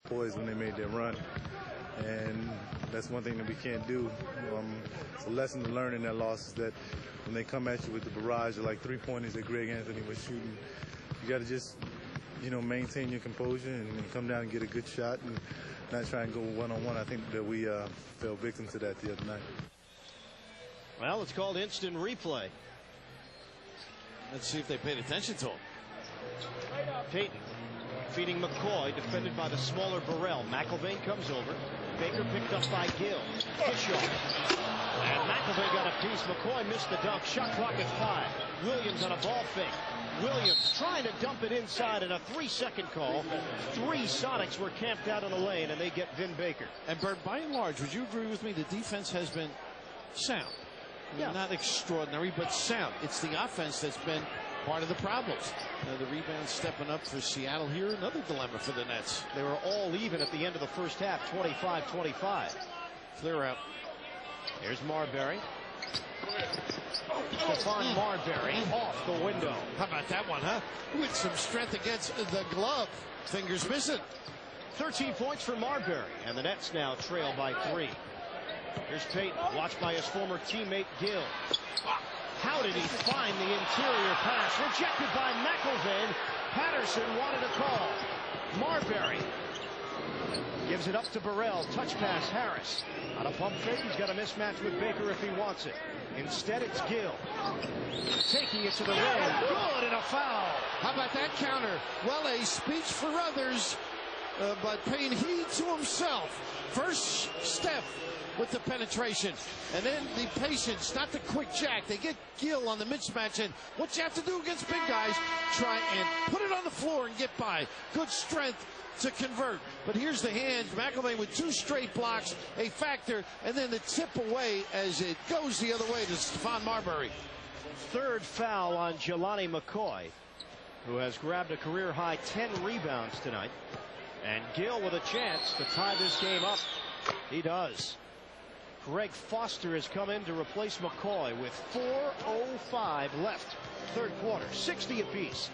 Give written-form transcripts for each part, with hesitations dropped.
poised when they made their run. And that's one thing that we can't do. It's a lesson to learn in that loss is that when they come at you with the barrage of like three-pointers that Greg Anthony was shooting, you got to just, maintain your composure and come down and get a good shot and not try and go one-on-one. I think that we fell victim to that the other night. Well, it's called instant replay. Let's see if they paid attention to him. Payton feeding McCoy, defended by the smaller Burrell. McIlvaine comes over. Baker picked up by Gill. Bischoff. And McIlvaine got a piece. McCoy missed the dunk. Shot clock at 5. Williams on a ball fake. Williams trying to dump it inside, and a 3-second call. 3 Sonics were camped out in the lane, and they get Vin Baker. And Bert, by and large, would you agree with me? The defense has been sound. Yeah. Not extraordinary, but sound. It's the offense that's been part of the problems. The rebound stepping up for Seattle here. Another dilemma for the Nets. They were all even at the end of the first half, 25-25. Clear out. Here's Marbury. Stephon Marbury off the window. How about that one, huh? With some strength against the glove. Fingers missing. 13 points for Marbury, and the Nets now trail by 3. Here's Payton, watched by his former teammate Gill. How did he find the interior pass? Rejected by McIlvaine. Patterson wanted a call. Marbury gives it up to Burrell. Touch pass, Harris. On a pump fake, he's got a mismatch with Baker if he wants it. Instead, it's Gill. Taking it to the rim. Good, and a foul. How about that counter? Well, a speech for others, but paying heed to himself. First step with the penetration, and then the patience, not the quick jack. They get Gill on the mismatch, and what you have to do against big guys, try and put it on the floor and get by. Good strength to convert. But here's the hands. McIlvaine with 2 straight blocks, a factor, and then the tip away as it goes the other way to Stephon Marbury. 3rd foul on Jelani McCoy, who has grabbed a career-high 10 rebounds tonight. And Gill with a chance to tie this game up. He does. Greg Foster has come in to replace McCoy with 4:05 left. 3rd quarter, 60 apiece.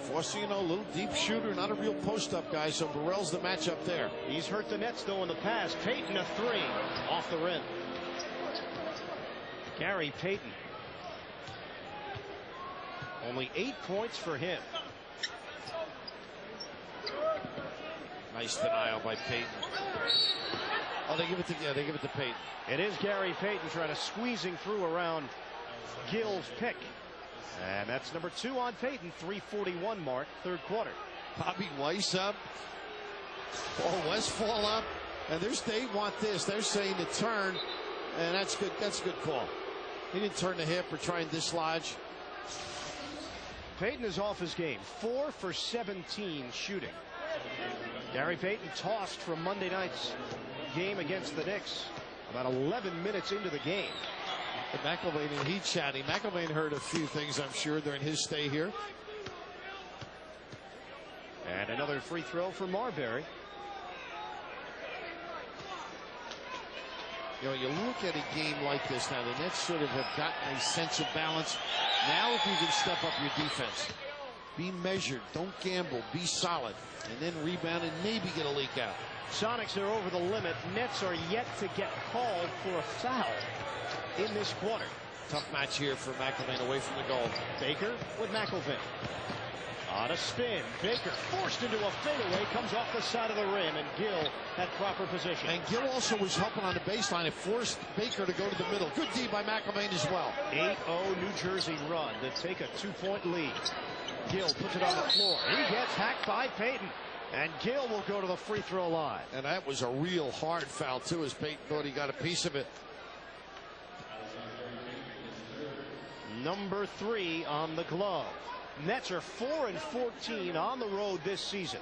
Foster, a little deep shooter, not a real post-up guy, so Burrell's the matchup there. He's hurt the Nets, though, in the past. Payton a 3 off the rim. Gary Payton. Only 8 points for him. Nice denial by Payton. Oh, they give it to Payton. It is Gary Payton trying to squeezing through around Gill's pick. And that's number 2 on Payton. 3:41 mark, 3rd quarter. Bobby Weiss up. Paul Westphal up. And they want this. They're saying to turn. And that's good. That's a good call. He didn't turn the hip or try and dislodge. Payton is off his game. 4 for 17 shooting. Gary Payton tossed from Monday night's game against the Knicks. About 11 minutes into the game. And McIlvaine and he chatting. McIlvaine heard a few things, I'm sure, during his stay here. And another free throw for Marbury. You look at a game like this now, the Nets sort of have gotten a sense of balance. Now if you can step up your defense, be measured, don't gamble, be solid, and then rebound and maybe get a leak out. Sonics are over the limit. Nets are yet to get called for a foul in this quarter. Tough match here for McIlvaine away from the goal. Baker with McIlvaine. On a spin, Baker forced into a fadeaway, comes off the side of the rim, and Gill had proper position. And Gill also was helping on the baseline. It forced Baker to go to the middle. Good D by McIlvaine as well. 8-0 New Jersey run to take a 2-point lead. Gill puts it on the floor. He gets hacked by Payton. And Gill will go to the free throw line. And that was a real hard foul, too, as Payton thought he got a piece of it. Number 3 on the glove. Nets are 4-14 on the road this season.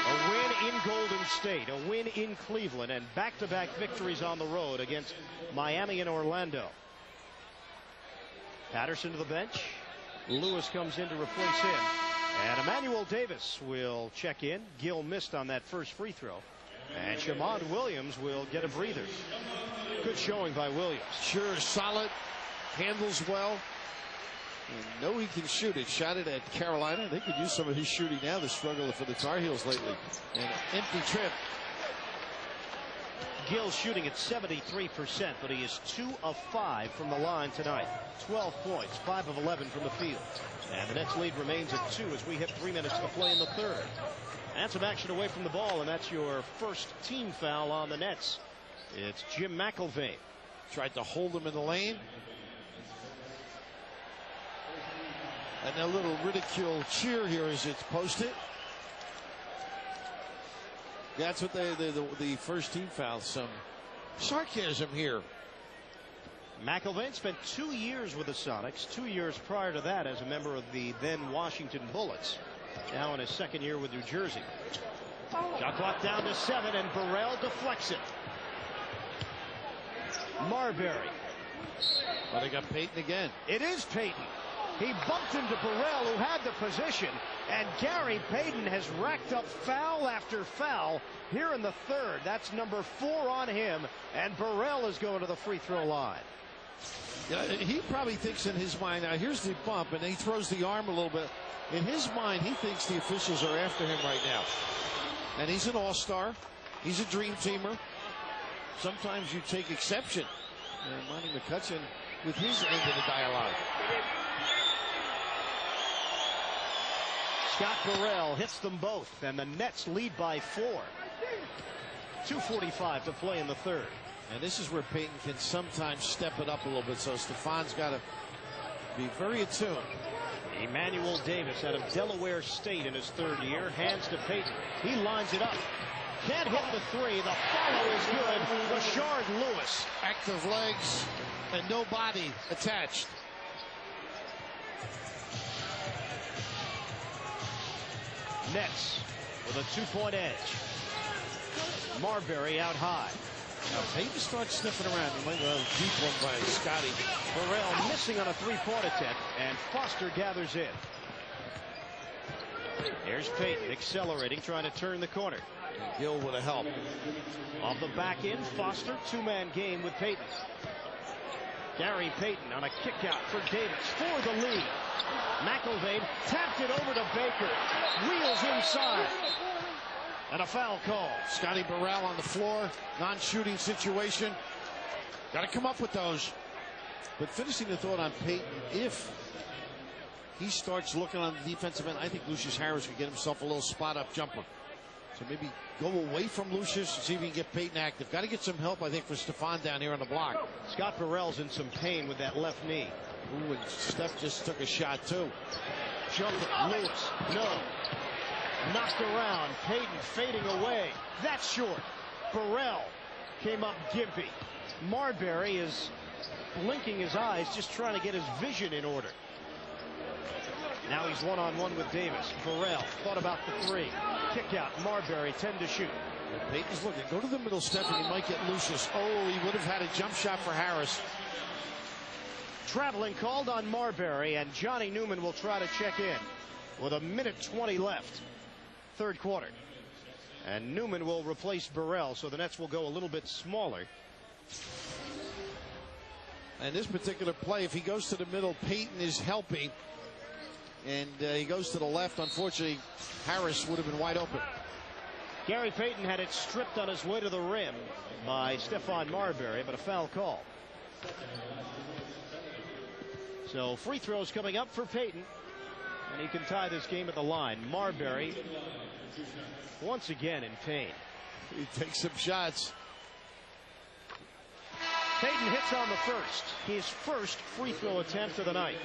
A win in Golden State, a win in Cleveland, and back-to-back victories on the road against Miami and Orlando. Patterson to the bench. Lewis comes in to replace him. And Emmanuel Davis will check in. Gill missed on that first free throw. And Shamond Williams will get a breather. Good showing by Williams. Sure, solid, handles well. And know he can shoot it. Shot it at Carolina. They could use some of his shooting now. The struggle for the Tar Heels lately. And an empty trip. Gill shooting at 73%, but he is 2 of 5 from the line tonight. 12 points, 5 of 11 from the field. And the Nets lead remains at 2 as we hit 3 minutes to play in the third. And some action away from the ball, and that's your first team foul on the Nets. It's Jim McIlvaine. Tried to hold him in the lane. And a little ridicule cheer here as it's posted. That's what the first team foul. Some sarcasm here. McIlvaine spent 2 years with the Sonics, 2 years prior to that as a member of the then Washington Bullets. Now in his second year with New Jersey. Shot clock down to 7, and Burrell deflects it. Marbury. Oh, they got Payton again. It is Payton. He bumped into Burrell, who had the position, and Gary Payton has racked up foul after foul here in the third. That's number 4 on him, and Burrell is going to the free throw line. Yeah, he probably thinks in his mind, now here's the bump, and he throws the arm a little bit. In his mind, he thinks the officials are after him right now. And he's an all-star. He's a dream teamer. Sometimes you take exception. And Monty McCutcheon with his end of the dialogue. Scott Burrell hits them both, and the Nets lead by 4. 2:45 to play in the third. And this is where Payton can sometimes step it up a little bit, so Stefan's got to be very attuned. Emmanuel Davis out of Delaware State in his third year. Hands to Payton. He lines it up. Can't hit the 3. The follow is good. Rashard Lewis. Active legs and no body attached. Nets with a 2-point edge. Marbury out high. Now Payton starts sniffing around. He might have a deep one by Scotty. Burrell missing on a 3-point attempt, and Foster gathers in. Here's Payton accelerating, trying to turn the corner. And Gill with a help. Off the back end, Foster, 2-man game with Payton. Gary Payton on a kick out for Davis for the lead. McIlvaine tapped it over to Baker. Wheels inside. And a foul call. Scotty Burrell on the floor. Non-shooting situation. Got to come up with those. But finishing the thought on Payton, if he starts looking on the defensive end, I think Lucius Harris could get himself a little spot-up jumper. So maybe go away from Lucius and see if he can get Payton active. Got to get some help, I think, for Stefan down here on the block. Scott Burrell's in some pain with that left knee. Ooh, and Steph just took a shot, too. Jump it, Lewis. No. Knocked around. Payton fading away. That's short. Burrell came up gimpy. Marbury is blinking his eyes, just trying to get his vision in order. Now he's one-on-one with Davis. Burrell thought about the 3. Kick out. Marbury 10 to shoot. Payton's looking. Go to the middle, Steph, and he might get Lucius. Oh, he would have had a jump shot for Harris. Traveling called on Marbury, and Johnny Newman will try to check in with 1:20 left. Third quarter. And Newman will replace Burrell, so the Nets will go a little bit smaller. And this particular play, if he goes to the middle, Payton is helping. And he goes to the left. Unfortunately, Harris would have been wide open. Gary Payton had it stripped on his way to the rim by Stephon Marbury, but a foul call. So free throws coming up for Payton, and he can tie this game at the line. Marbury once again in pain. He takes some shots. Payton hits on the first, his first free throw attempt of the night.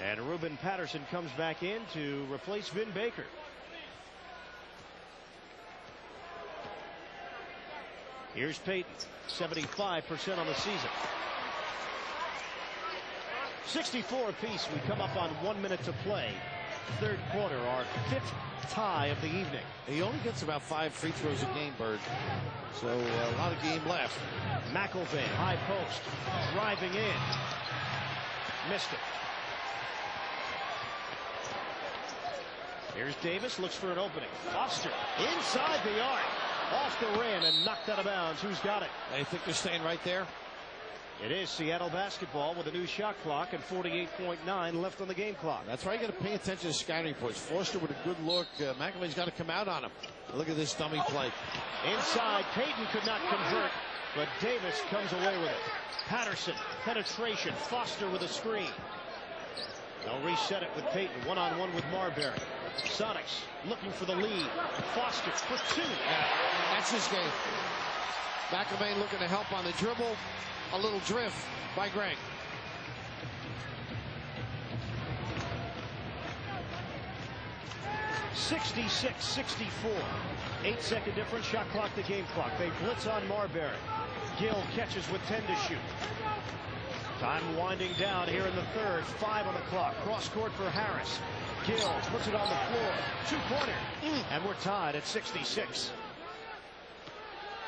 And Ruben Patterson comes back in to replace Vin Baker. Here's Payton, 75% on the season. 64 apiece. We come up on 1 minute to play. Third quarter, our 5th tie of the evening. He only gets about 5 free throws a game, Bird. So a lot of game left. McIlvaine, high post, driving in. Missed it. Here's Davis, looks for an opening. Foster inside the arc. Off the rim and knocked out of bounds. Who's got it? I think they're staying right there. It is Seattle basketball with a new shot clock and 48.9 left on the game clock. That's why you got to pay attention to scouting reports. Forster with a good look. McAmey's got to come out on him. Look at this dummy play. Inside, Payton could not convert, but Davis comes away with it. Patterson, penetration, Foster with a screen. They'll reset it with Payton, one-on-one with Marbury. Sonics looking for the lead. Foster for two. That's his game. McAmey looking to help on the dribble. A little drift by Greg. (66-64). 8-second difference. Shot clock to game clock. They blitz on Marbury. Gill catches with 10 to shoot. Time winding down here in the third. 5 on the clock. Cross court for Harris. Gill puts it on the floor. Two-pointer. And we're tied at 66.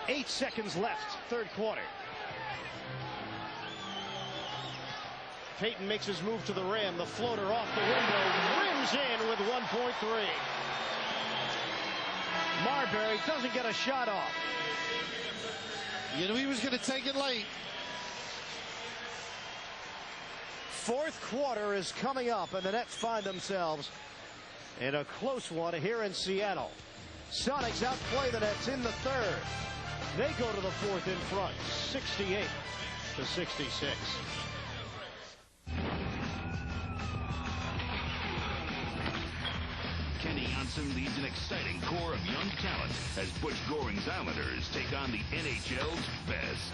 8 seconds left. Third quarter. Payton makes his move to the rim. The floater off the window. Rims in with 1.3. Marbury doesn't get a shot off. You knew he was going to take it late. Fourth quarter is coming up, and the Nets find themselves in a close one here in Seattle. Sonics outplay the Nets in the third. They go to the fourth in front, 68-66. Kenny Johnson leads an exciting core of young talent as Butch Goring's Islanders take on the NHL's best.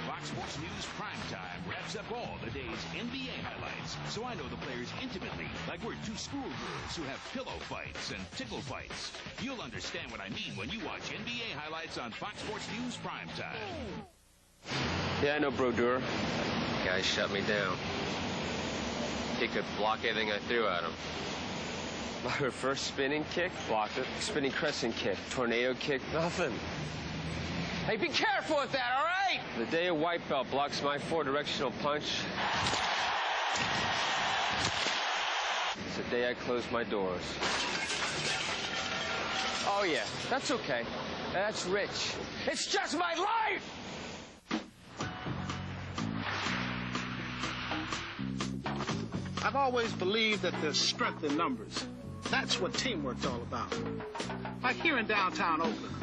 Fox Sports News Primetime wraps up all the day's NBA highlights, so I know the players intimately, like we're two schoolgirls who have pillow fights and tickle fights. You'll understand what I mean when you watch NBA highlights on Fox Sports News Primetime. Yeah, I know Brodeur. Guy shut me down. He could block anything I threw at him. My reverse spinning kick, blocked it. Spinning crescent kick, tornado kick, nothing. Hey, be careful with that, all right? The day a white belt blocks my 4-directional punch, it's the day I close my doors. Oh, yeah, that's okay. That's rich. It's just my life! I've always believed that there's strength in numbers. That's what teamwork's all about. Like here in downtown Oakland,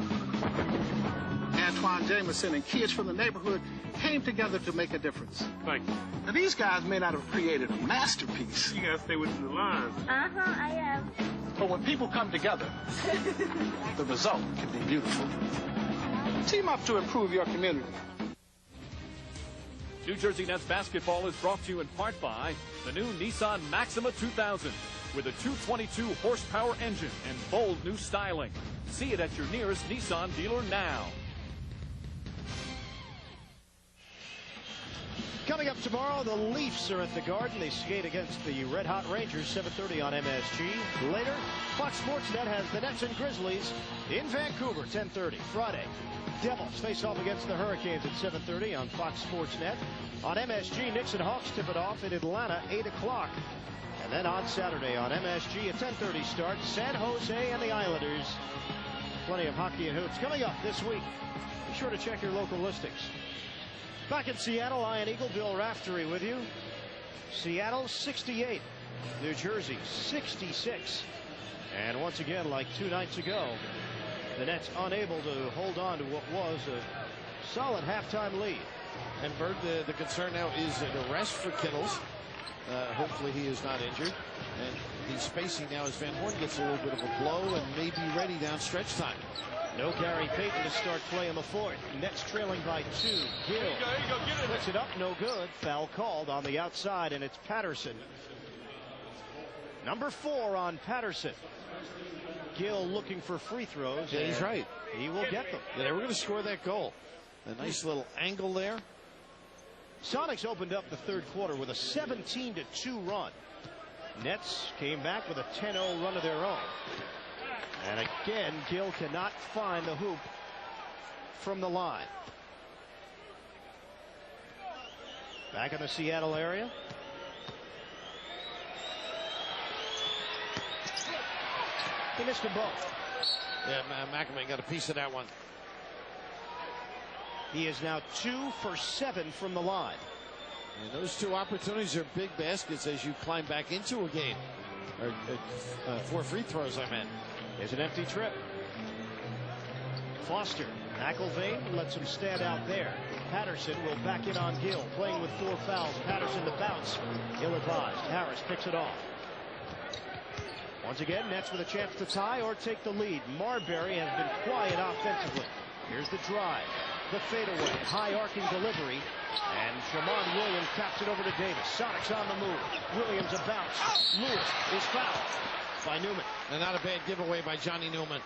Antoine Jameson and kids from the neighborhood came together to make a difference. Thank you. Now, these guys may not have created a masterpiece. You gotta stay within the lines. I am. But when people come together, the result can be beautiful. Team up to improve your community. New Jersey Nets basketball is brought to you in part by the new Nissan Maxima 2000 with a 222 horsepower engine and bold new styling. See it at your nearest Nissan dealer now. Coming up tomorrow, the Leafs are at the Garden. They skate against the Red Hot Rangers, 7:30 on MSG. Later, Fox Sports Net has the Nets and Grizzlies in Vancouver, 10:30. Friday, Devils face off against the Hurricanes at 7:30 on Fox Sports Net. On MSG, Knicks and Hawks tip it off in Atlanta, 8 o'clock. And then on Saturday on MSG, a 10:30 start, San Jose and the Islanders. Plenty of hockey and hoops coming up this week. Be sure to check your local listings. Back in Seattle, Ian Eagle, Bill Raftery with you. Seattle 68, New Jersey 66. And once again, like 2 nights ago, the Nets unable to hold on to what was a solid halftime lead. And Bird, the concern now is an arrest for Kittles. Hopefully he is not injured. And the spacing now as Van Horn gets a little bit of a blow and may be ready down stretch time. No Gary Payton to start play in the fourth. Nets trailing by 2. Gill puts it up, no good. Foul called on the outside, and it's Patterson. Number 4 on Patterson. Gill looking for free throws. Yeah, he's right. He will get them. Yeah, they were going to score that goal. A nice little angle there. Sonics opened up the third quarter with a 17-2 run. Nets came back with a 10-0 run of their own. And again, Gill cannot find the hoop from the line. Back in the Seattle area. He missed them both. Yeah, McAmey got a piece of that one. He is now 2 for 7 from the line. And those two opportunities are big baskets as you climb back into a game. Or 4 free throws, I meant. There's an empty trip. Foster. McIlvain lets him stand out there. Patterson will back in on Gill, playing with 4 fouls. Patterson to bounce. Ill-advised. Harris picks it off. Once again, Nets with a chance to tie or take the lead. Marbury has been quiet offensively. Here's the drive. The fadeaway. High arcing delivery. And Shamon Williams taps it over to Davis. Sonics on the move. Williams a bounce. Lewis is fouled by Newman. And not a bad giveaway by Johnny Newman.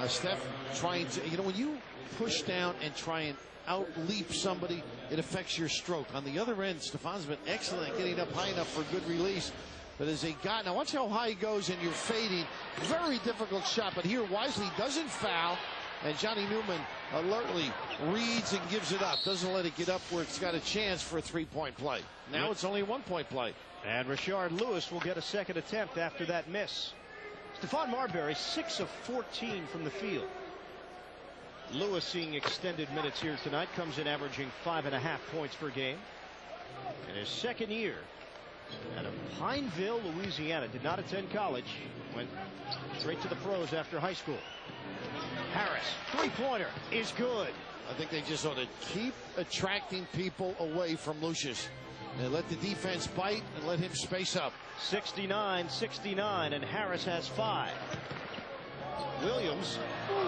Steph trying to, when you push down and try and out-leap somebody, it affects your stroke. On the other end, Stefan's been excellent at getting up high enough for a good release. But as they got, now watch how high he goes and you're fading. Very difficult shot, but here Wisely doesn't foul. And Johnny Newman alertly reads and gives it up. Doesn't let it get up where it's got a chance for a 3-point play. Now it's only a 1-point play. And Rashard Lewis will get a second attempt after that miss. Stephon Marbury 6 of 14 from the field. Lewis seeing extended minutes here tonight, comes in averaging 5.5 points per game. In his second year out of Pineville, Louisiana, did not attend college, went straight to the pros after high school. Harris, 3-pointer is good. I think they just ought to keep attracting people away from Lucius. And let the defense bite and let him space up. 69-69, and Harris has 5. Williams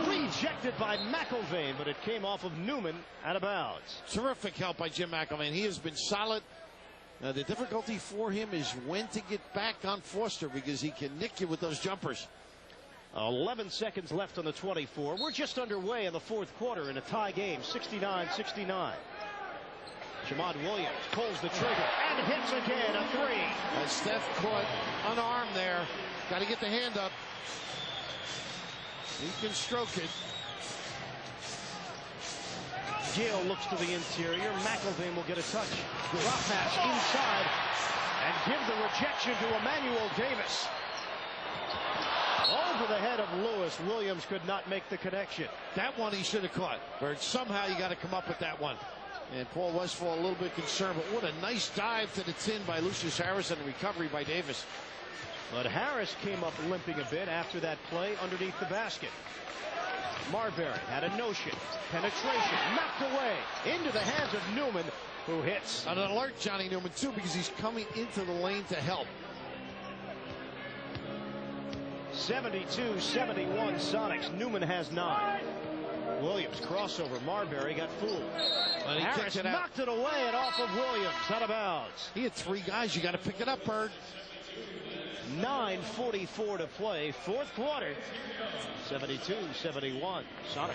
rejected by McIlvain, but it came off of Newman out of bounds. Terrific help by Jim McIlvain. He has been solid. The difficulty for him is when to get back on Foster, because he can nick you with those jumpers. 11 seconds left on the 24. We're just underway in the 4th quarter in a tie game, 69-69. Shamon Williams pulls the trigger and hits again, a 3. And Steph caught unarmed there. Got to get the hand up. He can stroke it. Gill looks to the interior. McIlvain will get a touch. Drop pass inside and give the rejection to Emmanuel Davis. Over the head of Lewis. Williams could not make the connection. That one he should have caught. Or somehow you got to come up with that one. And Paul Westphal a little bit concerned, but what a nice dive to the tin by Lucius Harris and recovery by Davis. But Harris came up limping a bit after that play underneath the basket. Marbury had a notion. Penetration knocked away into the hands of Newman, who hits. An alert Johnny Newman too, because he's coming into the lane to help. 72-71 Sonics. Newman has 9. Williams crossover. Marbury got fooled. And Harris knocked it away and off of Williams. Out of bounds. He had 3 guys. You got to pick it up, Bird. 9:44 to play. 4th quarter. 72-71 Sonics.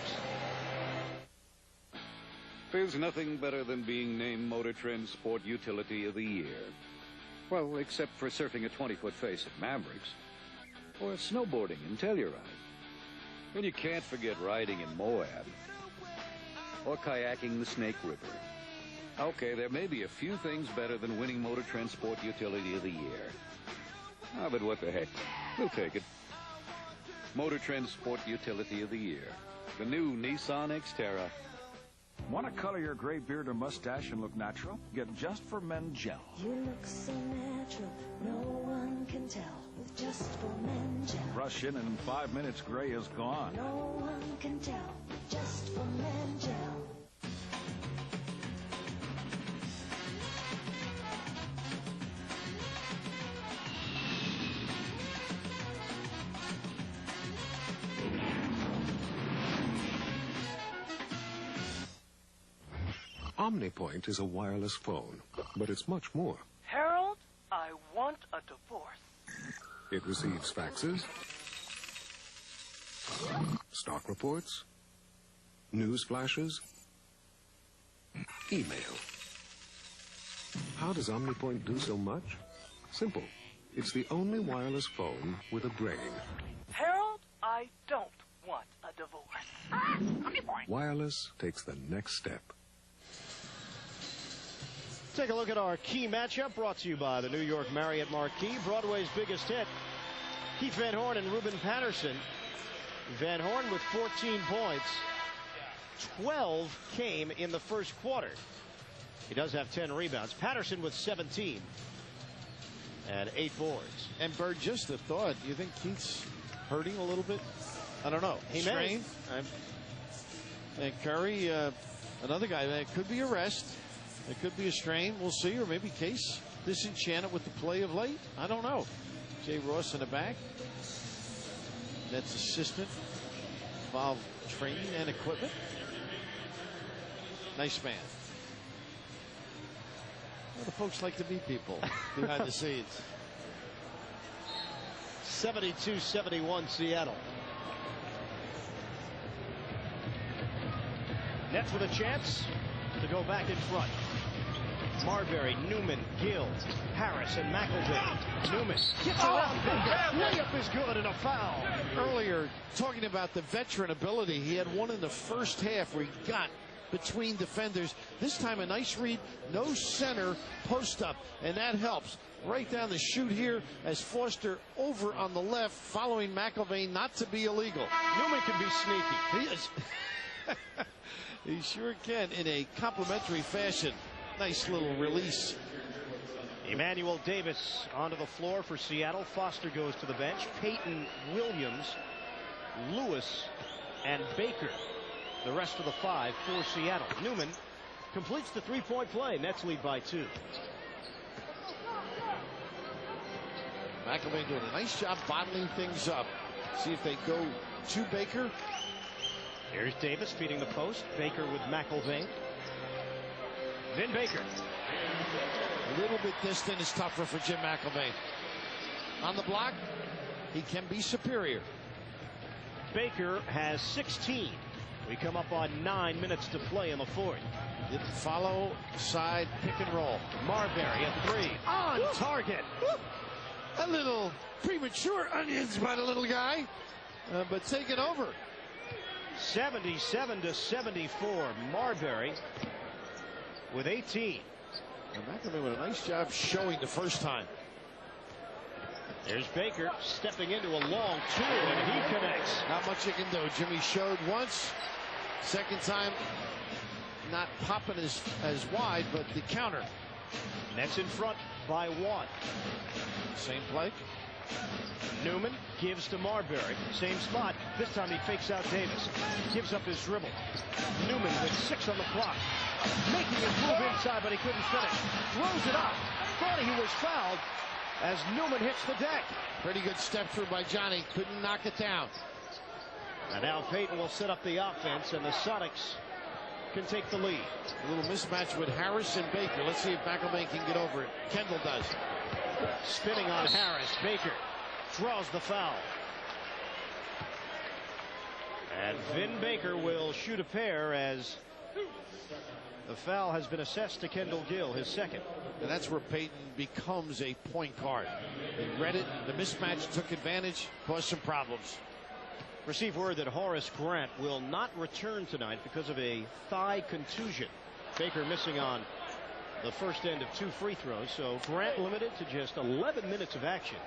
There's nothing better than being named Motor Trend Sport Utility of the Year. Well, except for surfing a 20-foot face at Mavericks. Or snowboarding in Telluride. And you can't forget riding in Moab. Or kayaking the Snake River. Okay, there may be a few things better than winning Motor Trend Sport Utility of the Year. Ah, but what the heck. We'll take it. Motor Trend Sport Utility of the Year. The new Nissan Xterra. Want to color your gray beard or mustache and look natural? Get Just for Men Gel. You look so natural, no one can tell. With Just for Men Gel. Brush in and in 5 minutes, gray is gone. No one can tell. With Just for Men Gel. OmniPoint is a wireless phone, but it's much more. Harold, I want a divorce. It receives faxes, stock reports, news flashes, email. How does OmniPoint do so much? Simple. It's the only wireless phone with a brain. Harold, I don't want a divorce. OmniPoint. Wireless takes the next step. Take a look at our key matchup, brought to you by the New York Marriott Marquis, Broadway's biggest hit. Keith Van Horn and Ruben Patterson. Van Horn with 14 points, 12 came in the first quarter. He does have 10 rebounds. Patterson with 17 and 8 boards. And Bird, just a thought. You think Keith's hurting a little bit? I don't know. He Strain. And Curry, another guy, that could be a rest. It could be a strain. We'll see. Or maybe Case disenchanted with the play of late. I don't know. Jay Ross in the back. Nets assistant. Involved training and equipment. Nice man. Well, the folks like to meet people behind the scenes. 72-71 Seattle. Nets with a chance to go back in front. Marbury, Newman, Gill, Harris, and McElveen. Newman gets around Baker. Layup is good and a foul. Earlier, talking about the veteran ability, he had one in the first half where he got between defenders. This time a nice read, no center, post up, and that helps. Right down the chute here as Foster over on the left, following McElveen, not to be illegal. Newman can be sneaky. He is. He sure can, in a complimentary fashion. Nice little release. Emmanuel Davis onto the floor for Seattle. Foster goes to the bench. Peyton, Williams, Lewis, and Baker. The rest of the 5 for Seattle. Newman completes the three-point play. Nets lead by 2. McElveen doing a nice job bottling things up. See if they go to Baker. Here's Davis feeding the post. Baker with McElveen. Vin Baker. A little bit distant is tougher for Jim McElveen. On the block, he can be superior. Baker has 16. We come up on 9 minutes to play in the 4th. Didn't follow side pick and roll. Marbury at 3. On target. A little premature onions by the little guy, but taken over. 77-74. Marbury with 18. And McElveen with a nice job showing the first time. There's Baker stepping into a long 2, and he connects. Not much you can do. Jimmy showed once. Second time, not popping as wide, but the counter. Nets in front by 1. Same play. Newman gives to Marbury. Same spot. This time he fakes out Davis. Gives up his dribble. Newman with 6 on the clock. Making his move inside, but he couldn't finish. Throws it up. Thought he was fouled as Newman hits the deck. Pretty good step through by Johnny. Couldn't knock it down. And now Peyton will set up the offense, and the Sonics can take the lead. A little mismatch with Harris and Baker. Let's see if McElveen can get over it. Kendall does. Spinning on Harris. Baker draws the foul. And Vin Baker will shoot a pair as the foul has been assessed to Kendall Gill, his second. And that's where Peyton becomes a point guard. He read it, the mismatch took advantage, caused some problems. Receive word that Horace Grant will not return tonight because of a thigh contusion. Baker missing on the first end of 2 free throws, so Grant limited to just 11 minutes of action.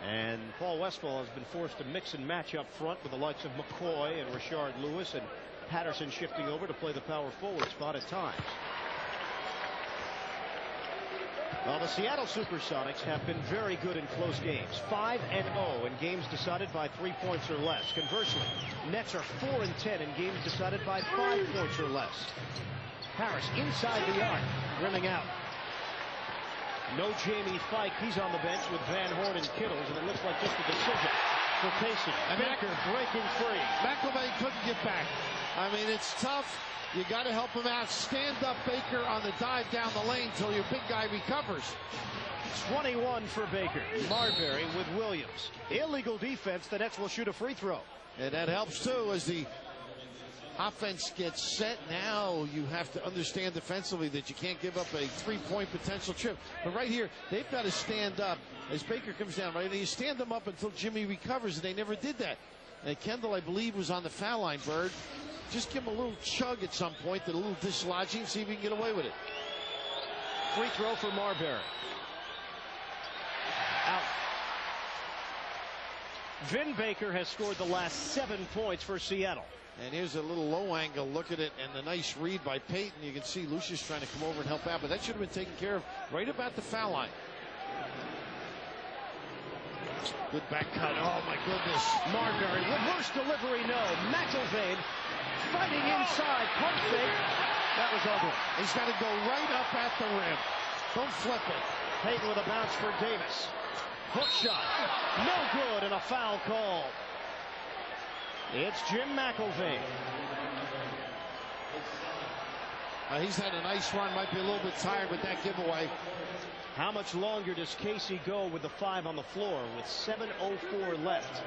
And Paul Westphal has been forced to mix and match up front with the likes of McCoy and Rashard Lewis, and Patterson shifting over to play the power forward spot at times. Well, the Seattle Supersonics have been very good in close games. 5-0 in games decided by 3 points or less. Conversely, Nets are 4-10 in games decided by 5 points or less. Harris inside the arc, rimming out. No Jamie Fike. He's on the bench with Van Horn and Kittles, and it looks like just a decision for Casey. And Baker breaking free. McElveen couldn't get back. I mean, it's tough. You got to help him out. Stand up Baker on the dive down the lane till your big guy recovers. 21 for Baker. Marbury with Williams. Illegal defense. The Nets will shoot a free throw. And that helps too as the offense gets set. Now you have to understand defensively that you can't give up a 3-point potential trip. But right here, they've got to stand up as Baker comes down. Right, and you stand them up until Jimmy recovers, and they never did that. And Kendall, I believe, was on the foul line. Bird, just give him a little chug at some point, a little dislodging, see if he can get away with it. Free throw for Marbury. Out. Vin Baker has scored the last 7 points for Seattle. And here's a little low angle look at it, and the nice read by Payton. You can see Lucius trying to come over and help out, but that should have been taken care of right about the foul line. Good back cut. Oh my goodness. Marbury, reverse delivery, no. McIlvain fighting inside, pump fake. That was ugly. He's got to go right up at the rim. Don't flip it. Payton with a bounce for Davis. Hook shot, no good, and a foul call. It's Jim McIlvain. He's had a nice run, might be a little bit tired with that giveaway. How much longer does Casey go with the 5 on the floor with 7:04 left?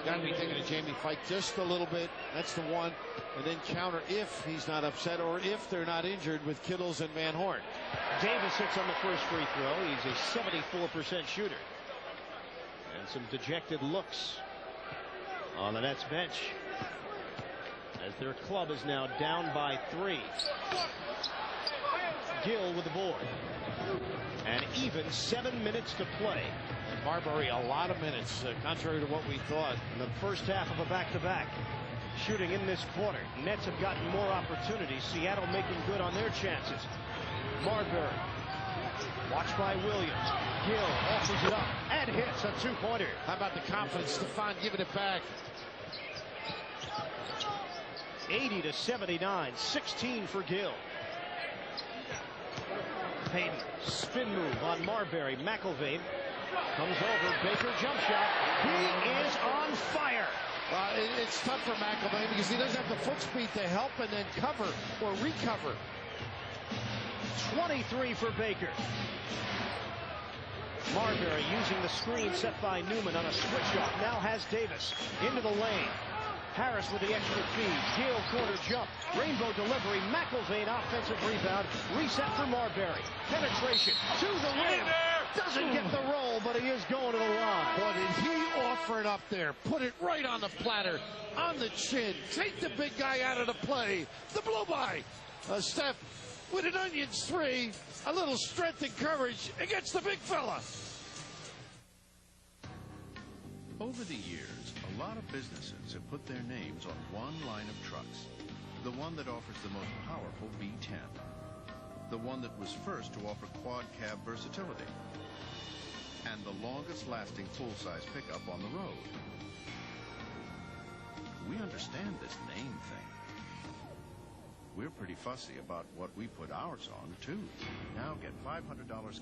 Got to be thinking of Jamie fight just a little bit. That's the one. And then counter if he's not upset or if they're not injured with Kittles and Van Horn. Davis hits on the first free throw. He's a 74% shooter. And some dejected looks on the Nets bench as their club is now down by 3. Gill with the board. And even 7 minutes to play. And Marbury a lot of minutes, contrary to what we thought. In the first half of a back-to-back. Shooting in this quarter. Nets have gotten more opportunities. Seattle making good on their chances. Marbury. Watched by Williams. Gill offers it up and hits a 2-pointer. How about the confidence? Stefan giving it back. 80-79. 16 for Gill. Payton, spin move on Marbury. McIlvain comes over. Baker jump shot. He is on fire. It's tough for McIlvain because he doesn't have the foot speed to help and then cover or recover. 23 for Baker. Marbury using the screen set by Newman on a switch off. Now has Davis into the lane. Harris with the extra feed. Gill corner jump. Rainbow delivery. McIlvain offensive rebound. Reset for Marbury. Penetration to the rim. Doesn't get the roll, but he is going to the line. Boy, did he offer it up there. Put it right on the platter. On the chin. Take the big guy out of the play. The blow-by. Steph with an onions 3. A little strength and courage against the big fella. Over the years, a lot of businesses have put their names on one line of trucks. The one that offers the most powerful V10. The one that was first to offer quad cab versatility. And the longest lasting full-size pickup on the road. We understand this name thing. We're pretty fussy about what we put ours on, too. Now get $500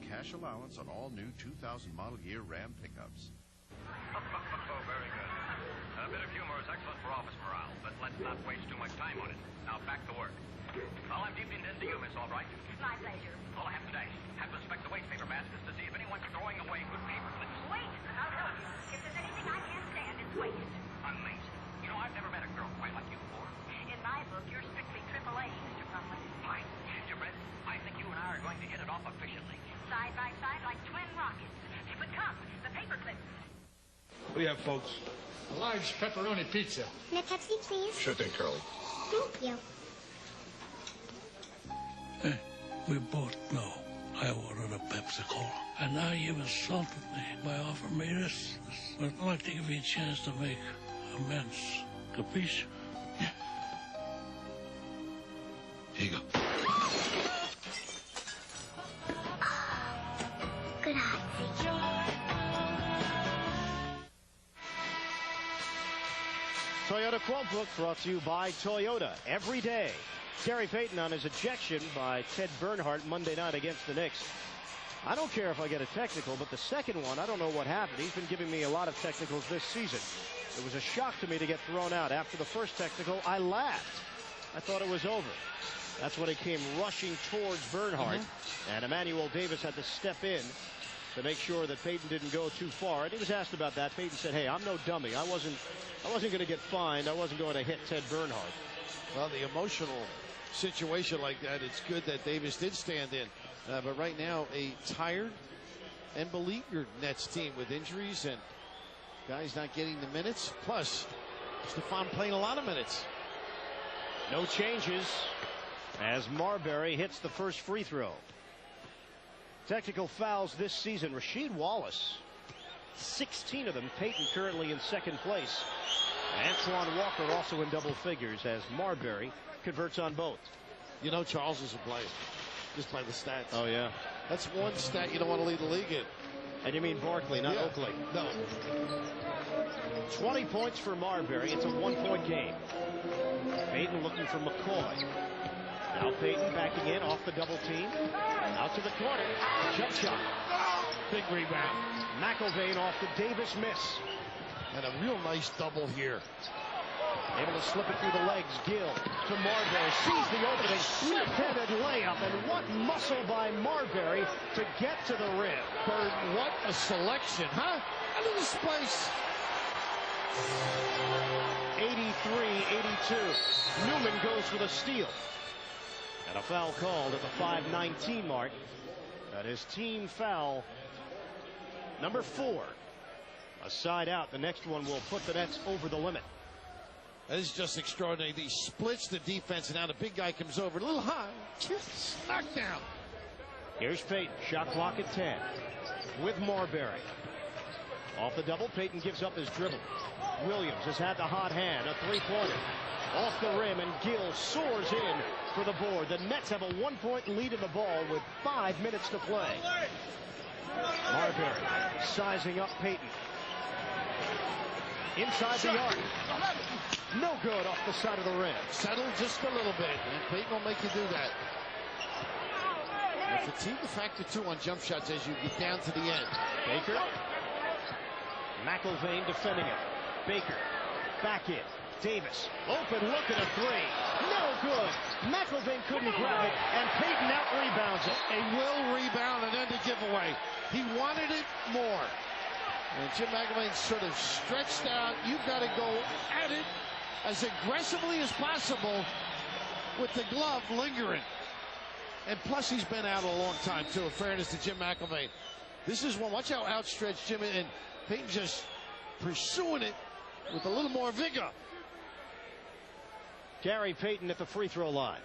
cash allowance on all new 2000 model year Ram pickups. Oh, very good. A bit of humor is excellent for office morale, but let's not waste too much time on it. Now, back to work. Well, I'm deep into you, Miss Albright. My pleasure. All I have today, have to inspect the waste paper baskets to see if anyone's throwing away good paper clips. Wait, I'll help you. If there's anything I can't stand, it's waste. Amazing. You know, I've never met a girl quite like you before. In my book, you're strictly AAA, Mr. Crumley. Fine. Gingerbread, I think you and I are going to hit it off efficiently. Side by side like twin rockets. But come, the paper clips. What do you have, folks? A large pepperoni pizza. And a Pepsi, please. Sure thing, Curly. Thank you. Hey, we both know I ordered a Pepsi Cola. And now you've insulted me by offering me this. But I'd like to give you a chance to make amends. Capiche? Yeah. Here you go. Good eye. Toyota Quote Book brought to you by Toyota every day. Gary Payton on his ejection by Ted Bernhardt Monday night against the Knicks. I don't care if I get a technical, but the second one, I don't know what happened. He's been giving me a lot of technicals this season. It was a shock to me to get thrown out. After the first technical, I laughed. I thought it was over. That's when he came rushing towards Bernhardt. And Emmanuel Davis had to step in to make sure that Payton didn't go too far. And he was asked about that. Payton said, hey, I'm no dummy. I wasn't going to get fined. I wasn't going to hit Ted Bernhardt. Well, the emotional situation like that, it's good that Davis did stand in. But right now, a tired and beleaguered Nets team with injuries and guys not getting the minutes. Plus, Stefan playing a lot of minutes. No changes as Marbury hits the first free throw. Technical fouls this season. Rasheed Wallace 16 of them. Peyton currently in second place. Antoine Walker also in double figures as Marbury converts on both. You know Charles is a player, just by the stats. Oh, yeah. That's one stat you don't want to lead the league in. And you mean Barkley, not Oakley. No. 20 points for Marbury. It's a 1-point game. Peyton looking for McCoy. Now Peyton backing in off the double team. Out to the corner. Jump shot. Big rebound. McIlvain off the Davis miss. And a real nice double here. Able to slip it through the legs. Gill to Marbury. Sees the opening. Left-handed layup. And what muscle by Marbury to get to the rim. Bird, what a selection, huh? Look at this place. 83-82. Newman goes for the steal. And a foul called at the 5:19 mark. That is team foul number 4. A side out. The next one will put the Nets over the limit. That is just extraordinary. He splits the defense, and now the big guy comes over. A little high. Just knockdown. Here's Peyton. Shot clock at 10. With Marbury. Off the double, Peyton gives up his dribble. Williams has had the hot hand. A three-pointer. Off the rim, and Gill soars in for the board. The Nets have a 1-point lead in the ball with 5 minutes to play. Marbury sizing up Peyton. Inside the arc. No good off the side of the rim. Settle just a little bit, and Peyton will make you do that. And fatigue the factor 2 on jump shots as you get down to the end. Baker. McIlvain defending it. Baker. Back in. Davis. Open look at a three. No good. McIlvain couldn't grab it, and Peyton out-rebounds it. A will rebound and end the giveaway. He wanted it more. And Jim McIlvain sort of stretched out. You've got to go at it as aggressively as possible with the glove lingering. And plus, he's been out a long time, too, in fairness to Jim McIlvain. This is one. Watch how outstretched Jim and Peyton just pursuing it with a little more vigor. Gary Payton at the free throw line.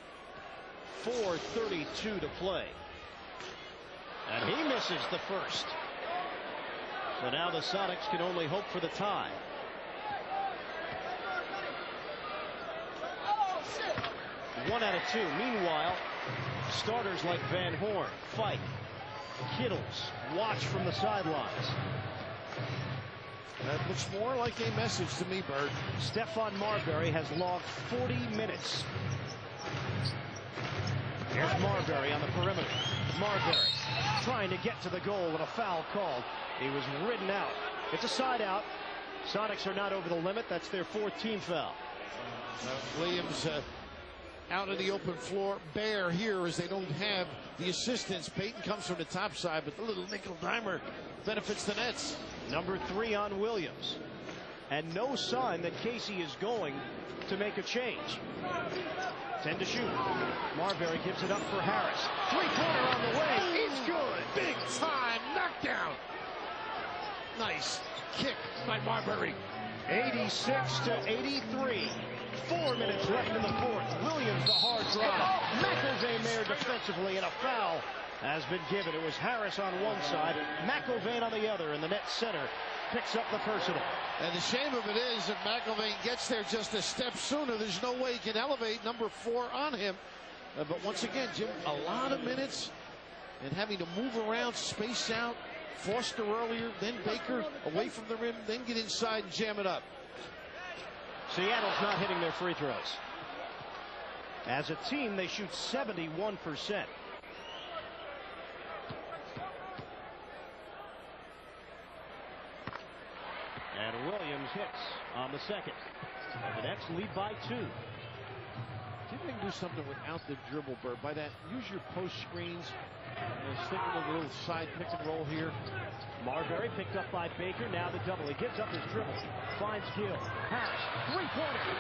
4:32 to play. And he misses the first. So now the Sonics can only hope for the tie. One out of 2. Meanwhile, starters like Van Horn, Fike, Kittles watch from the sidelines. That looks more like a message to me, Bird. Stephon Marbury has logged 40 minutes. Here's Marbury on the perimeter. Marbury trying to get to the goal and a foul called. He was ridden out. It's a side out. Sonics are not over the limit. That's their 4th team foul. Williams out on the open floor. Bare here as they don't have the assistance. Peyton comes from the top side, but the little nickel dimer benefits the Nets. Number 3 on Williams. And no sign that Casey is going to make a change. 10 to shoot. Marbury gives it up for Harris. Three-pointer on the way. It's good. Big time knockdown. Nice kick by Marbury. 86-83. 4 minutes left in the 4th. Williams the hard drive. McIlvain there defensively, and a foul has been given. It was Harris on one side, McIlvain on the other, and the net center picks up the personal. And the shame of it is, if McIlvain gets there just a step sooner, there's no way he can elevate number 4 on him. But once again, Jim, a lot of minutes and having to move around, space out. Foster earlier, then Baker away from the rim, then get inside and jam it up. Seattle's not hitting their free throws. As a team, they shoot 71%. And Williams hits on the second. And the Nets lead by 2. See if they can do something without the dribble, Bird. By that, use your post screens. Stick with a little side pick and roll here. Marbury picked up by Baker. Now the double. He gives up his dribble. Finds Gill. Harris. Three-pointer.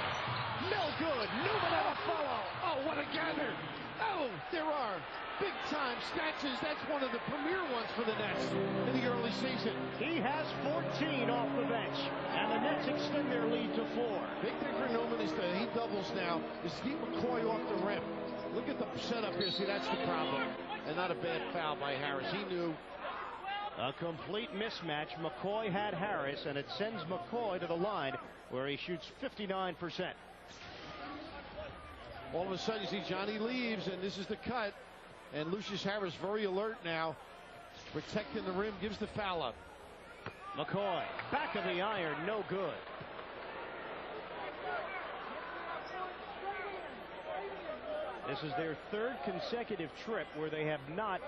No good. Newman on a follow. Oh, what a gather. Oh, there are big-time snatches. That's one of the premier ones for the Nets in the early season. He has 14 off the bench, and the Nets extend their lead to 4. Big thing for Newman is that he doubles now, is to keep McCoy off the rim. Look at the setup here. See, that's the problem. And not a bad foul by Harris. He knew A complete mismatch. McCoy had Harris, and it sends McCoy to the line where he shoots 59%. All of a sudden, you see Johnny leaves, and this is the cut. And Lucius Harris very alert now, protecting the rim, gives the foul up. McCoy, back of the iron, no good. This is their third consecutive trip where they have not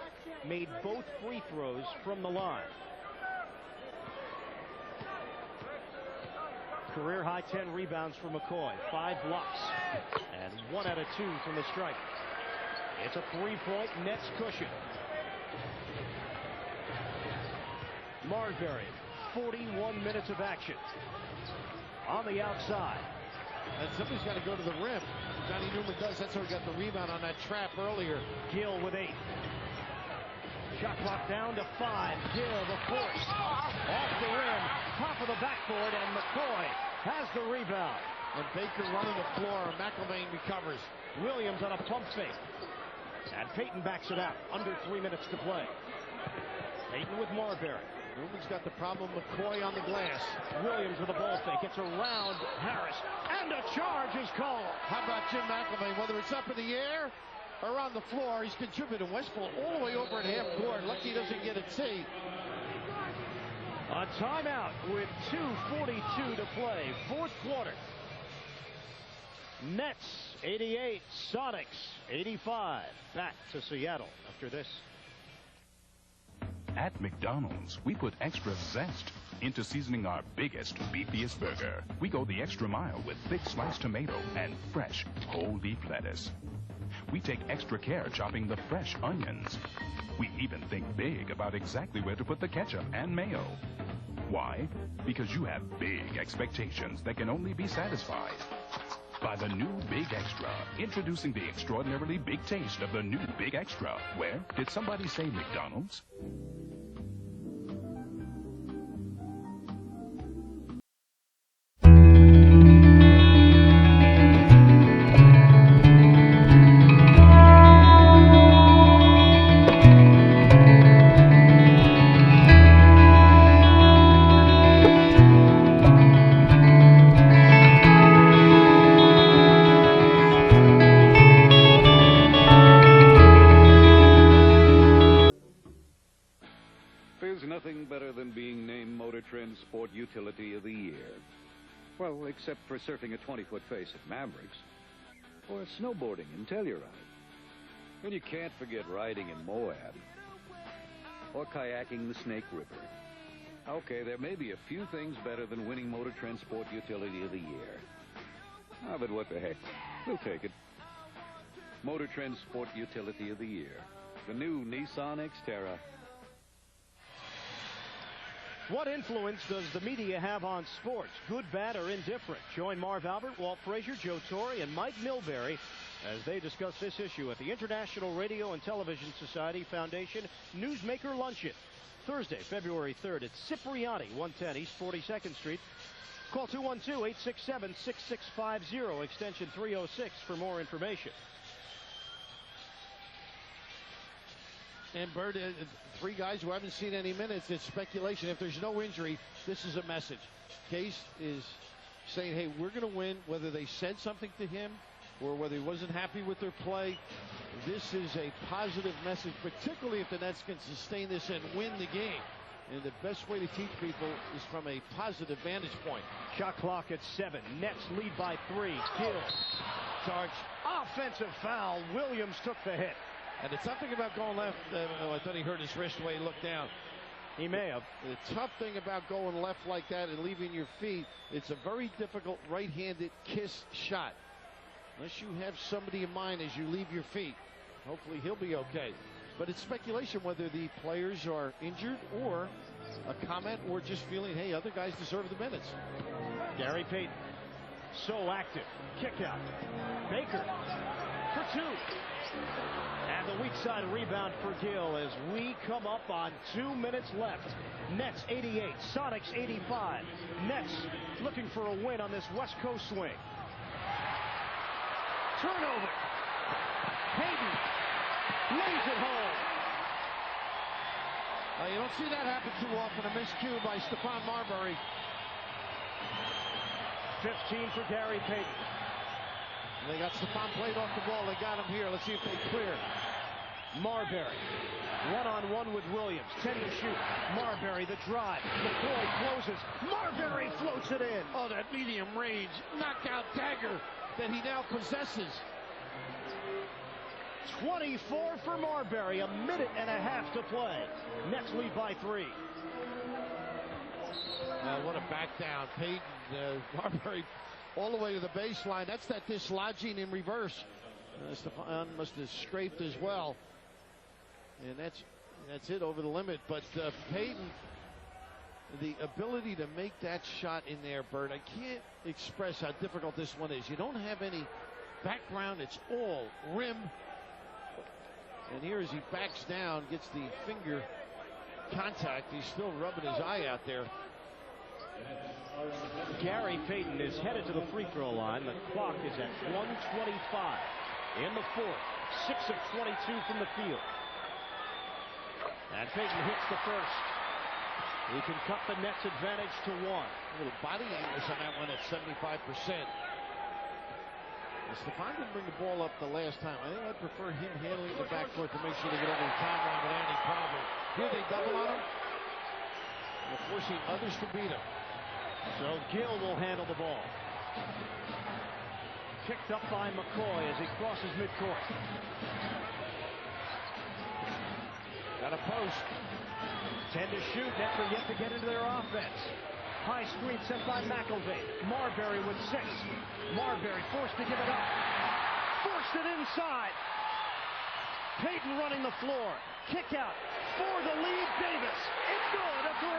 made both free throws from the line. Career high 10 rebounds for McCoy, 5 blocks, and 1 out of 2 from the stripe. It's a 3-point Nets cushion. Marbury, 41 minutes of action. On the outside. And somebody's got to go to the rim. Johnny Newman does. That's how he got the rebound on that trap earlier. Gill with 8. Shot clock down to 5. Gill, the force. Off the rim. Top of the backboard, and McCoy has the rebound. And Baker running the floor. McElvain recovers. Williams on a pump fake. And Payton backs it out. Under 3 minutes to play. Payton with Marbury. Newman's got the problem. McCoy on the glass. Williams with a ball fake. Gets around Harris. And a charge is called. How about Jim McElvain? Whether it's up in the air or on the floor, he's contributed. Westphal all the way over at half court. Lucky he doesn't get a tee. A timeout with 2:42 to play. Fourth quarter. Nets 88, Sonics 85. Back to Seattle after this. At McDonald's, we put extra zest into seasoning our biggest, beefiest burger. We go the extra mile with thick sliced tomato and fresh, whole beef lettuce. We take extra care chopping the fresh onions. We even think big about exactly where to put the ketchup and mayo. Why? Because you have big expectations that can only be satisfied by the new Big Extra. Introducing the extraordinarily big taste of the new Big Extra. Where? Did somebody say McDonald's? Sport Utility of the Year. Well, except for surfing a 20-foot face at Mavericks, or snowboarding in Telluride. And you can't forget riding in Moab, or kayaking the Snake River. Okay, there may be a few things better than winning Motor Trend Sport Utility of the Year. Ah, but what the heck, we'll take it. Motor Trend Sport Utility of the Year. The new Nissan Xterra. What influence does the media have on sports, good, bad, or indifferent? Join Marv Albert, Walt Frazier, Joe Torre, and Mike Milbury as they discuss this issue at the International Radio and Television Society Foundation Newsmaker Luncheon, Thursday, February 3rd at Cipriani, 110 East 42nd Street. Call 212-867-6650, extension 306 for more information. And Bert, 3 guys who haven't seen any minutes. It's speculation. If there's no injury, this is a message. Case is saying, hey, we're going to win, whether they said something to him or whether he wasn't happy with their play. This is a positive message, particularly if the Nets can sustain this and win the game. And the best way to teach people is from a positive vantage point. Shot clock at 7. Nets lead by 3. Gill. Charge. Offensive foul. Williams took the hit. And it's something about going left. I thought he hurt his wrist the way he looked down. He may have. The tough thing about going left like that and leaving your feet, it's a very difficult right-handed kiss shot. Unless you have somebody in mind as you leave your feet. Hopefully he'll be okay. But it's speculation whether the players are injured or a comment or just feeling, hey, other guys deserve the minutes. Gary Payton, so active. Kick out. Baker for 2. And the weak side rebound for Gill as we come up on 2 minutes left. Nets 88, Sonics 85. Nets looking for a win on this West Coast swing. Turnover. Payton lays it home. You don't see that happen too often. A miscue by Stephon Marbury. 15 for Gary Payton. They got Stephon played off the ball. They got him here. Let's see if they clear. Marbury. One-on-one with Williams. 10 to shoot. Marbury, the drive. McCoy closes. Marbury floats it in. Oh, that medium range knockout dagger that he now possesses. 24 for Marbury. A minute and a half to play. Nets lead by 3. What a back down. Payton, Marbury all the way to the baseline. That's that dislodging in reverse. Stephon must have scraped as well. And that's it over the limit. But Payton, the ability to make that shot in there, Bert, I can't express how difficult this one is. You don't have any background. It's all rim. And here as he backs down, gets the finger contact. He's still rubbing his eye out there. Gary Payton is headed to the free throw line. The clock is at 1:25 in the fourth. 6 of 22 from the field. And Payton hits the first. He can cut the Nets' advantage to 1. A little body anguish on that one at 75%. Stephon didn't bring the ball up the last time. I think I'd prefer him handling the backcourt to make sure they get over the timeline without any problem. Here they double on him. They're forcing others to beat him. So Gill will handle the ball. Picked up by McCoy as he crosses midcourt. Got a post. 10 to shoot. Nets are yet to get into their offense. High screen sent by McElvey. Marbury with 6. Marbury forced to give it up. Forced it inside. Payton running the floor. Kick out for the lead. Davis. It's good. A 3.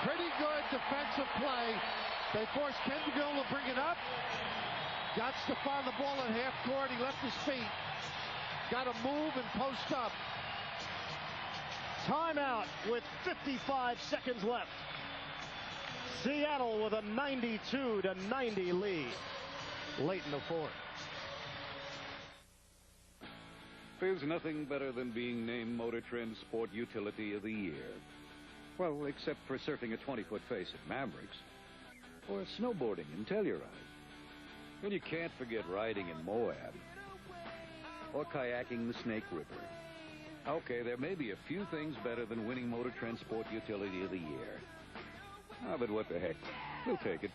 Pretty good defensive play. They forced Ken Gill to bring it up. Got Stephon the ball at half court. He left his feet. Got to move and post up. Timeout with 55 seconds left. Seattle with a 92-90 lead late in the fourth. There's nothing better than being named Motor Trend Sport Utility of the Year. Well, except for surfing a 20-foot face at Mavericks, or snowboarding in Telluride. And you can't forget riding in Moab, or kayaking the Snake River. Okay, there may be a few things better than winning Motor Trend Sport Utility of the Year. Ah, but what the heck, we'll take it.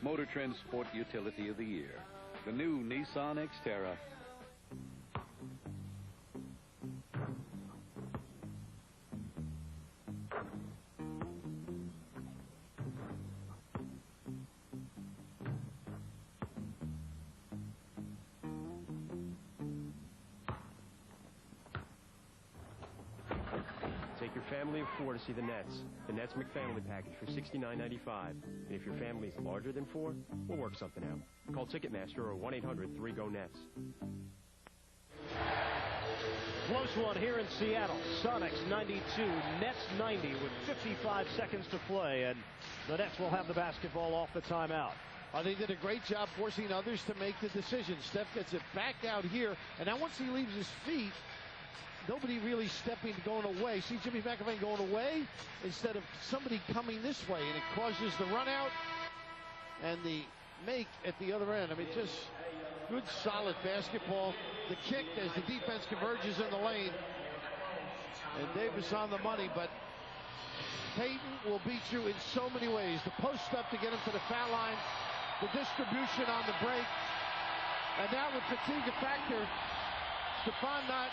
Motor Trend Sport Utility of the Year, the new Nissan Xterra. Take your family of 4 to see the Nets. The Nets McFamily package for $69.95. And if your family is larger than 4, we'll work something out. Call Ticketmaster or 1-800-3GO-NETS. Close one here in Seattle. Sonics 92, Nets 90 with 55 seconds to play. And the Nets will have the basketball off the timeout. They did a great job forcing others to make the decision. Steph gets it back out here. And now once he leaves his feet, nobody really stepping, going away. See Jimmy McElvain going away instead of somebody coming this way. And it causes the run out and the make at the other end. I mean, just good, solid basketball. The kick as the defense converges in the lane. And Davis on the money, but Payton will beat you in so many ways. The post up to get him to the foul line. The distribution on the break. And now with fatigue a factor, Stephon not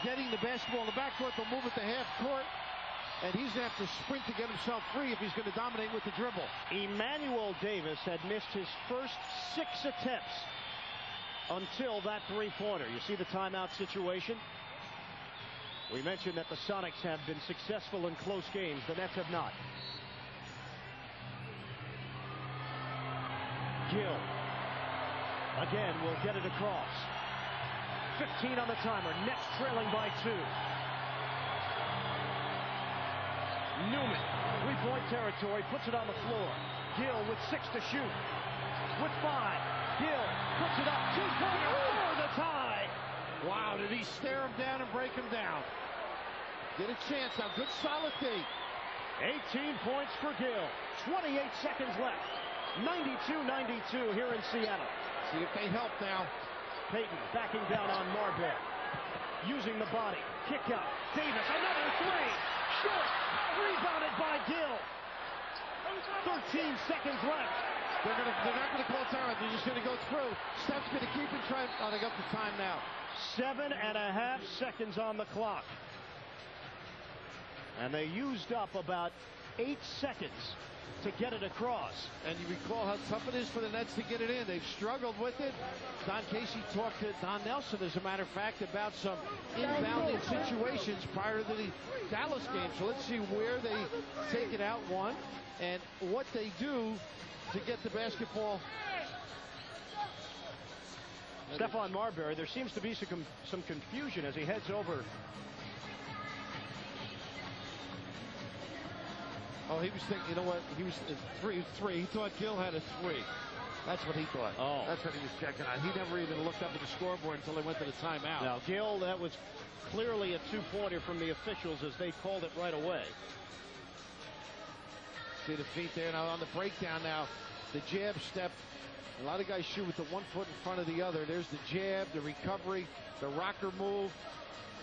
getting the basketball in the backcourt. They'll move it to half court. And he's going to have to sprint to get himself free if he's going to dominate with the dribble. Emmanuel Davis had missed his first 6 attempts until that three-pointer. You see the timeout situation? We mentioned that the Sonics have been successful in close games. The Nets have not. Gill again will get it across. 15 on the timer. Nets trailing by 2. Newman, three-point territory, puts it on the floor. Gill with 6 to shoot. With 5. Gill puts it up. Two-pointer for the tie. Wow, did he stare him down and break him down. Get a chance now. Good solid D. 18 points for Gill. 28 seconds left. 92-92 here in Seattle. See if they help now. Payton backing down on Marbury. Using the body. Kick out. Davis, another three. Short. Rebounded by Gill. 13 seconds left. They're not going to call timeout. They're just going to go through. Steph's going to keep it trying. Oh, they got the time now. 7.5 seconds on the clock. And they used up about 8 seconds to get it across. And you recall how tough it is for the Nets to get it in. They've struggled with it. Don Casey talked to Don Nelson, as a matter of fact, about some inbounding situations prior to the Dallas game. So let's see where they take it out, one, and what they do to get the basketball. Stephon Marbury, there seems to be some confusion as he heads over. Oh, he was thinking, you know what? He was three. He thought Gill had a three. That's what he thought. Oh. That's what he was checking on. He never even looked up at the scoreboard until they went to the timeout. Now, Gill, that was clearly a two-pointer from the officials as they called it right away. See the feet there now on the breakdown now. The jab step. A lot of guys shoot with the 1 foot in front of the other. There's the jab, the recovery, the rocker move.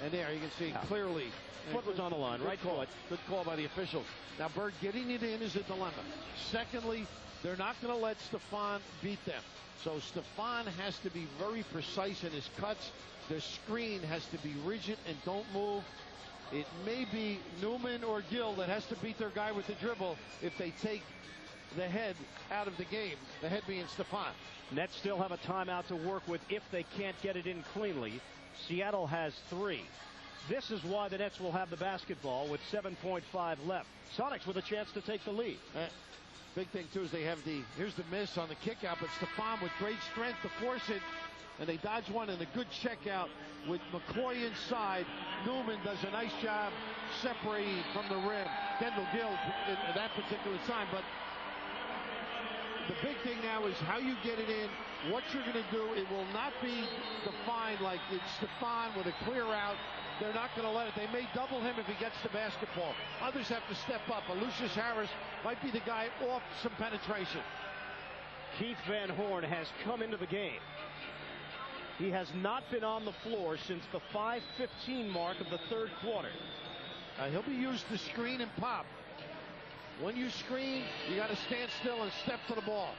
And there you can see clearly. Foot was on the line, right foot. Good call by the officials. Now, Bird, getting it in is a dilemma. Secondly, they're not going to let Stephon beat them. So Stephon has to be very precise in his cuts. The screen has to be rigid and don't move. It may be Newman or Gill that has to beat their guy with the dribble if they take the head out of the game, the head being Stephon. Nets still have a timeout to work with if they can't get it in cleanly. Seattle has 3. This is why the Nets will have the basketball with 7.5 left. Sonics with a chance to take the lead. Big thing, too, is they have here's the miss on the kick out, but Stephon with great strength to force it, and they dodge one, and a good check out with McCoy inside. Newman does a nice job separating from the rim. Kendall Gill at that particular time, but the big thing now is how you get it in, what you're going to do. It will not be defined like it's Stephon with a clear out. They're not going to let it. They may double him if he gets the basketball. Others have to step up. Lucius Harris might be the guy off some penetration. Keith Van Horn has come into the game. He has not been on the floor since the 5:15 mark of the third quarter. He'll be used to screen and pop. When you screen, you got to stand still and step to the ball.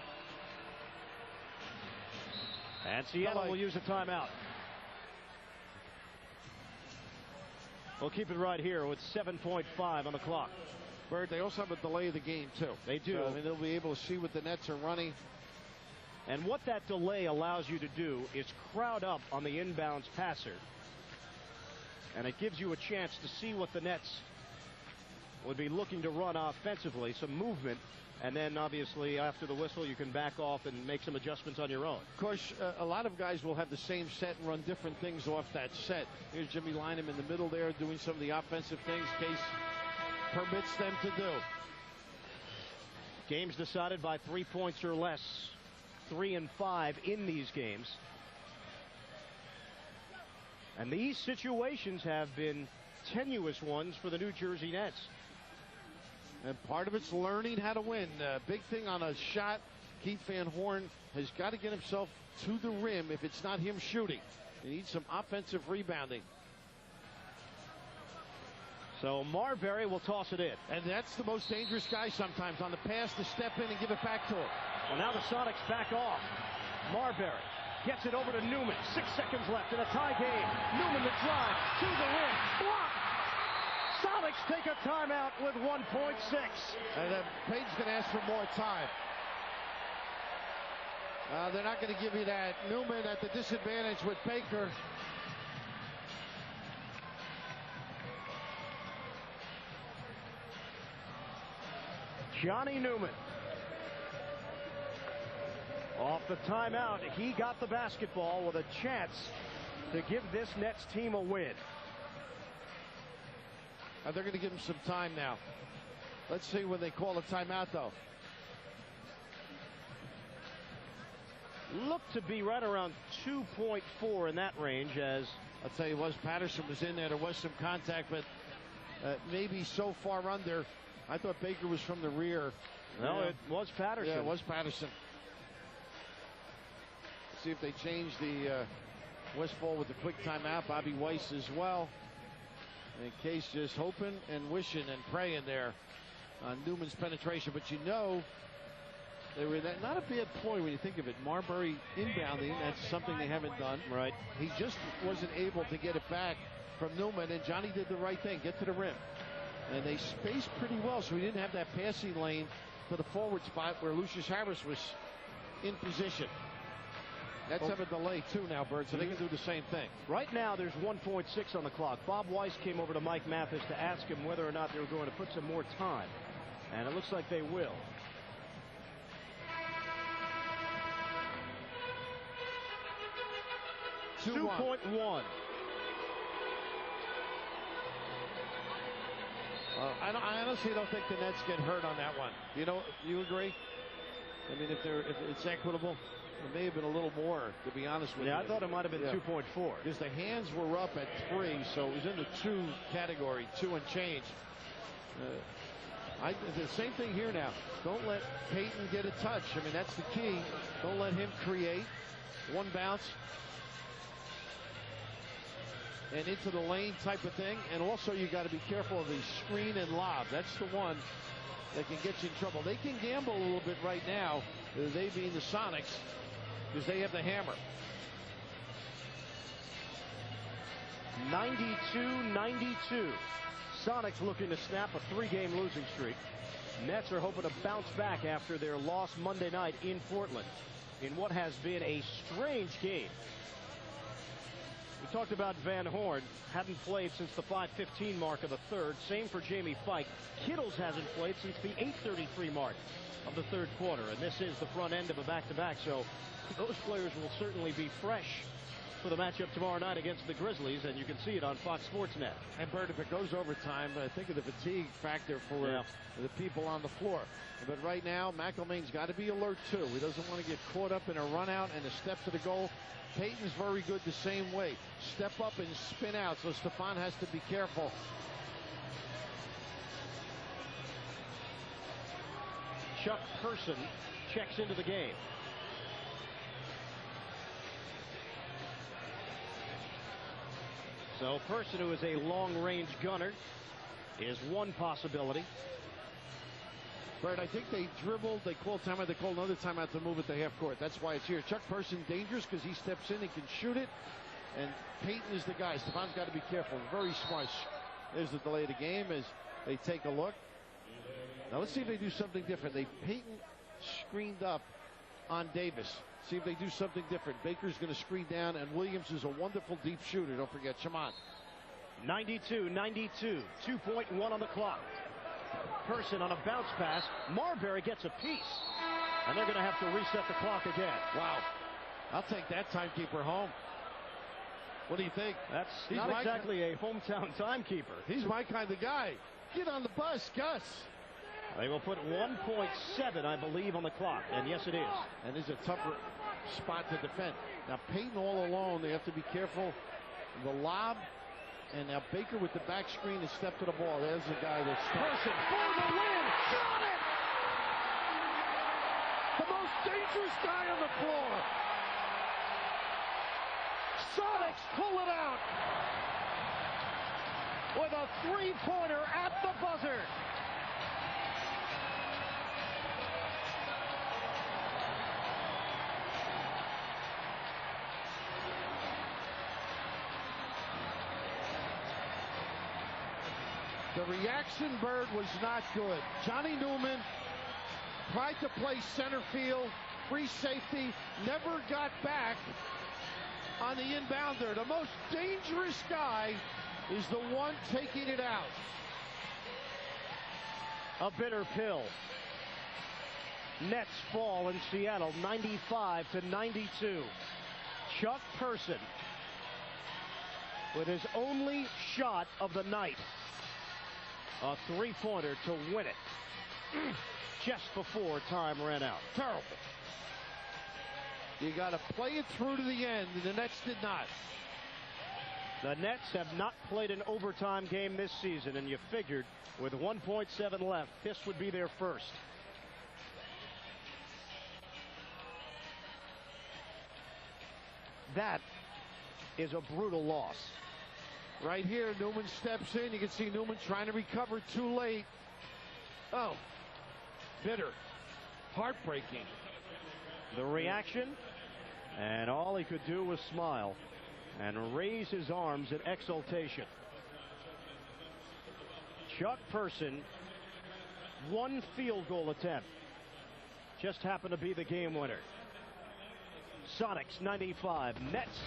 And Seattle will use a timeout. We'll keep it right here with 7.5 on the clock. Bird, they also have a delay of the game, too. They do. So, I mean, they'll be able to see what the Nets are running. And what that delay allows you to do is crowd up on the inbounds passer. And it gives you a chance to see what the Nets would be looking to run offensively, some movement. And then, obviously, after the whistle, you can back off and make some adjustments on your own. Of course, a lot of guys will have the same set and run different things off that set. Here's Jimmy Lynam in the middle there doing some of the offensive things Case permits them to do. Games decided by 3 points or less. 3 and 5 in these games. And these situations have been tenuous ones for the New Jersey Nets. And part of it's learning how to win. Big thing on a shot, Keith Van Horn has got to get himself to the rim if it's not him shooting. He needs some offensive rebounding. So Marbury will toss it in. And that's the most dangerous guy sometimes, on the pass to step in and give it back to him. Well, now the Sonics back off. Marbury gets it over to Newman. 6 seconds left in a tie game. Newman the drive to the rim. Block! Sonics take a timeout with 1.6. And Payton's going to ask for more time. They're not going to give you that. Newman at the disadvantage with Baker. Johnny Newman. Off the timeout, he got the basketball with a chance to give this Nets team a win. They're going to give him some time now. Let's see when they call a timeout, though. looked to be right around 2.4 in that range. As I'll tell you, Patterson was in there. There was some contact, but maybe so far under. I thought Baker was from the rear. No, it was Patterson. Yeah, it was Patterson. See if they change the Westfall with the quick timeout. Bobby Weiss as well. And Case just hoping and wishing and praying there on Newman's penetration. But you know, they were not a bad ploy when you think of it. Marbury inbounding, that's something they haven't done. Right. He just wasn't able to get it back from Newman, and Johnny did the right thing, get to the rim. And they spaced pretty well, so he didn't have that passing lane to the forward spot where Lucius Harris was in position. Let's have a delay, too, now, Bird, so they can do the same thing. Right now, there's 1.6 on the clock. Bob Weiss came over to Mike Mathis to ask him whether or not they were going to put some more time. And it looks like they will. $2.1. I honestly don't think the Nets get hurt on that one. You agree? I mean, if it's equitable, it may have been a little more, to be honest with you. Yeah, I thought it might have been 2.4. Because the hands were up at 3, so it was in the 2 category, 2 and change. The same thing here now. Don't let Payton get a touch. I mean, that's the key. Don't let him create. One bounce. And into the lane type of thing. And also you got to be careful of the screen and lob. That's the one that can get you in trouble. They can gamble a little bit right now, they being the Sonics, because they have the hammer. 92-92. Sonics looking to snap a 3-game losing streak. Nets are hoping to bounce back after their loss Monday night in Portland in what has been a strange game. We talked about Van Horn, hadn't played since the 5:15 mark of the third. Same for Jamie Fike. Kittles hasn't played since the 8:33 mark of the third quarter, and this is the front end of a back-to-back, so those players will certainly be fresh for the matchup tomorrow night against the Grizzlies, and you can see it on Fox Sports Net. And Bert, if it goes overtime, think of the fatigue factor for the people on the floor. But right now, McElmain's got to be alert too. He doesn't want to get caught up in a run out and a step to the goal. Payton's very good the same way. Step up and spin out, so Stephon has to be careful. Chuck Person checks into the game. So Person, who is a long-range gunner, is one possibility. Bert, I think they dribbled, they call timeout, they call another timeout to move it to half court. That's why it's here. Chuck Person dangerous because he steps in, he can shoot it, and Payton is the guy. Stephon's got to be careful. Very smart. There's the delay of the game as they take a look. Now let's see if they do something different. Payton screened up on Davis. See if they do something different. Baker's going to screen down, and Williams is a wonderful deep shooter. Don't forget, Shaman. 92-92, 2.1 on the clock. Person on a bounce pass. Marbury gets a piece, and they're going to have to reset the clock again. Wow. I'll take that timekeeper home. What do you think? That's not exactly a hometown timekeeper. He's my kind of guy. Get on the bus, Gus. They will put 1.7, I believe, on the clock, and yes, it is. And it's a tougher spot to defend. Now, Payton all alone, they have to be careful. The lob, and now Baker with the back screen and step to the ball. There's the guy that's... Person for the win! Got it! The most dangerous guy on the floor. Sonics pull it out with a three-pointer at the buzzer. The reaction, Bird, was not good. Johnny Newman tried to play center field, free safety, never got back on the inbounder. The most dangerous guy is the one taking it out. A bitter pill. Nets fall in Seattle, 95-92. Chuck Person with his only shot of the night. A three-pointer to win it just before time ran out. Terrible. You got to play it through to the end, and the Nets did not. The Nets have not played an overtime game this season, and you figured with 1.7 left, this would be their first. That is a brutal loss. Right here, Newman steps in. You can see Newman trying to recover too late. Oh, bitter, heartbreaking. The reaction, and all he could do was smile and raise his arms in exultation. Chuck Person, one field goal attempt, just happened to be the game winner. Sonics 95, Nets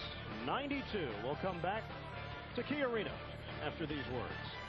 92. We'll come back to KeyArena after these words.